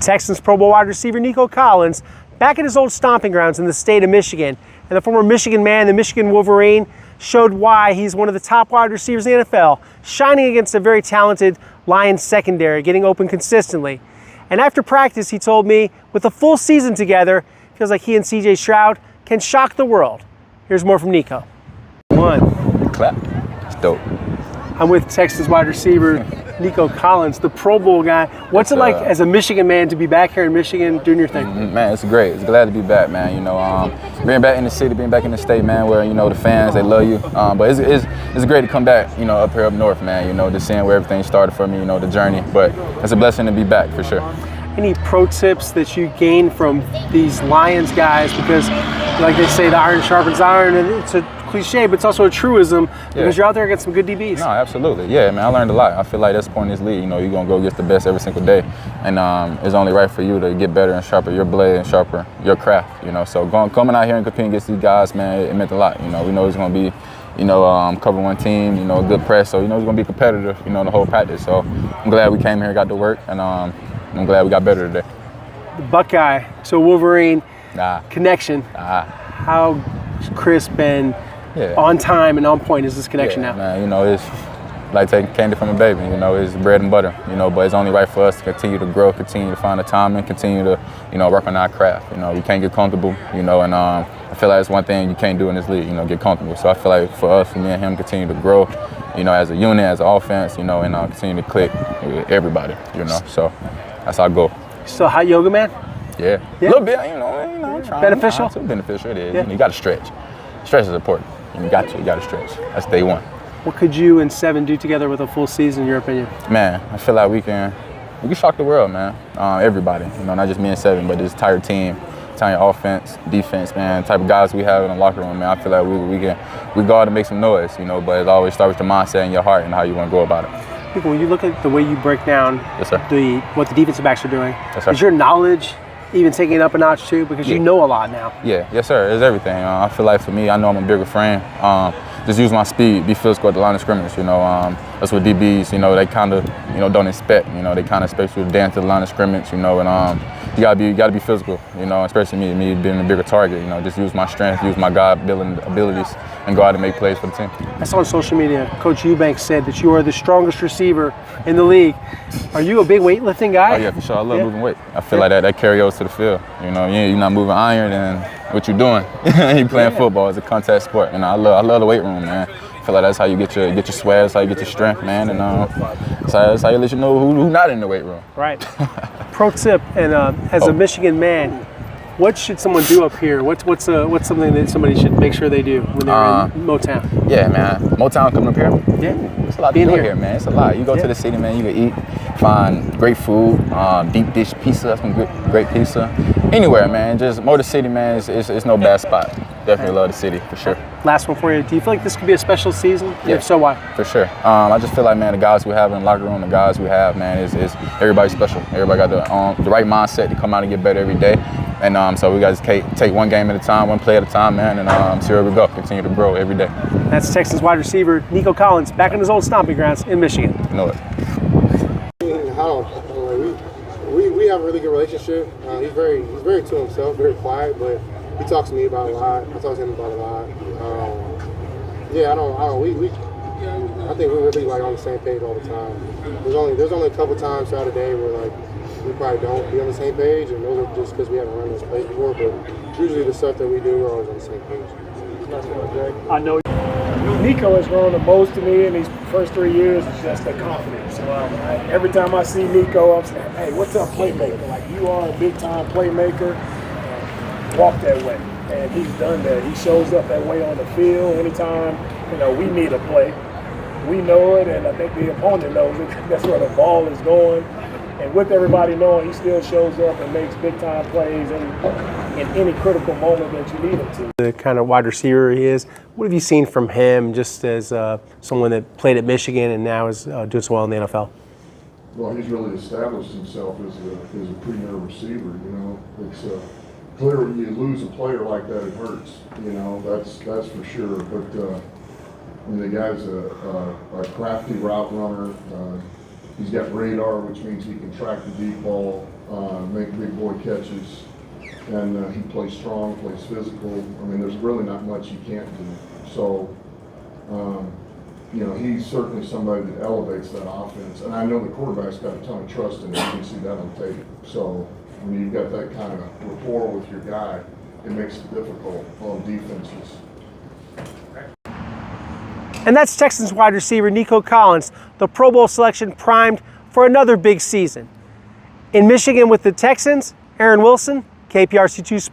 Texans Pro Bowl wide receiver Nico Collins back at his old stomping grounds in the state of Michigan. And the former Michigan man, the Michigan Wolverine, showed why he's one of the top wide receivers in the NFL, shining against a very talented Lions secondary, getting open consistently. And after practice, he told me, with a full season together, feels like he and CJ Stroud can shock the world. Here's more from Nico. Clap. It's dope. I'm with Texans wide receiver Nico Collins, the Pro Bowl guy. What's it like as a Michigan man to be back here in Michigan doing your thing? Man, it's great. It's glad to be back, man. You know, being back in the city, being back in the state, man, where, you know, the fans, they love you. But it's great to come back, you know, up here up north, man, you know, just seeing where everything started for me, you know, the journey. But it's a blessing to be back for sure. Any pro tips that you gained from these Lions guys? Because, like they say, the iron sharpens iron, and it's a cliche, but it's also a truism because you're out there against some good DBs. No, absolutely. Yeah, man, I learned a lot. I feel like that's the point in this league. You know, you're going to go get the best every single day. And it's only right for you to get better and sharper your blade and sharper your craft, you know. So coming out here and competing against these guys, man, it meant a lot. You know, we know it's going to be, you know, cover one team, you know, a good press. So, you know, it's going to be competitive, you know, the whole practice. So I'm glad we came here, got to work, and I'm glad we got better today. The Buckeye to Wolverine connection. How crisp and on time and on point is this connection now? Man, you know, it's like taking candy from a baby. You know, it's bread and butter. You know, but it's only right for us to continue to grow, continue to find the time, and continue to, you know, work on our craft. You know, we can't get comfortable. You know, and I feel like it's one thing you can't do in this league. You know, get comfortable. So I feel like for us, for me and him, continue to grow. You know, as a unit, as an offense. You know, and continue to click with everybody. You know, so that's our goal. So hot yoga man? Yeah. A little bit. You know, trying. Beneficial. It's beneficial. It is. You got to stretch. Stretch is important. You got to stretch. That's day one. What could you and Seven do together with a full season, in your opinion? Man, I feel like we can shock the world, man. Everybody, you know, not just me and Seven, but this entire team, entire offense, defense, man, the type of guys we have in the locker room, man. I feel like we go out and make some noise, you know, but it always starts with your mindset and your heart and how you want to go about it. When you look at the way you break down what the defensive backs are doing, is your knowledge even taking it up a notch too, because you know a lot now? Yeah, yes sir, it's everything. I feel like for me, I know I'm a bigger frame. Just use my speed, be physical at the line of scrimmage, you know. That's what DBs, you know, they kind of, you know, don't expect. You know, they kind of expect you to dance to the line of scrimmage, you know, and you gotta be physical, you know, especially me being a bigger target, you know, just use my strength, use my God-building abilities, and go out and make plays for the team. I saw on social media, Coach Eubanks said that you are the strongest receiver in the league. Are you a big weightlifting guy? Oh yeah, for sure. I love moving weight. I feel like that carries over to the field. You know, you're not moving iron, then what you doing? You playing football. It's a contact sport. You know, I love the weight room, man. I feel like that's how you get your swag, that's how you get your strength, man, and that's how you let you know who not in the weight room. Right. Pro tip, and as a Michigan man, what should someone do up here? What's something that somebody should make sure they do when they're in Motown? Yeah, man. Motown coming up here? Yeah. It's a lot to do here, man. It's a lot. You go to the city, man, you can eat, find great food, deep dish pizza, that's some great pizza. Anywhere, man. Just Motor City, man, it's no bad spot. Definitely love the city, for sure. Last one for you. Do you feel like this could be a special season? Yeah. If so, why? For sure. I just feel like, man, the guys we have in the locker room, the guys we have, man, is everybody special. Everybody got the right mindset to come out and get better every day. And so we got to take one game at a time, one play at a time, man, and see where we go. Continue to grow every day. That's Texans wide receiver Nico Collins, back in his old stomping grounds in Michigan. You know it. We have a really good relationship. He's very to himself, very quiet, but he talks to me about a lot. I talk to him about a lot. I think we're really like on the same page all the time. There's only a couple times throughout the day where like we probably don't be on the same page, and those are just because we haven't run those plays before. But usually the stuff that we do, we're always on the same page. I know Nico has grown the most to me in these first 3 years. Is just the confidence. Every time I see Nico, I'm saying, "Hey, what's up, playmaker? Like you are a big-time playmaker. Walk that way." And he's done that. He shows up that way on the field anytime we need a play. We know it, and I think the opponent knows it. That's where the ball is going. And with everybody knowing, he still shows up and makes big-time plays in any critical moment that you need him to. The kind of wide receiver he is, what have you seen from him just as someone that played at Michigan and now is doing so well in the NFL? Well, he's really established himself as a premier receiver. You know, it's clearly you lose a player like that, it hurts. You know, that's for sure. But the guy's a crafty route runner. He's got radar, which means he can track the deep ball. make big boy catches, and he plays strong, plays physical. I mean, there's really not much he can't do. So, you know, he's certainly somebody that elevates that offense. And I know the quarterback's got a ton of trust in him. You can see that on tape. So when you've got that kind of rapport with your guy, it makes it difficult on defenses. And that's Texans wide receiver Nico Collins, the Pro Bowl selection primed for another big season. In Michigan with the Texans, Aaron Wilson, KPRC2 Sports.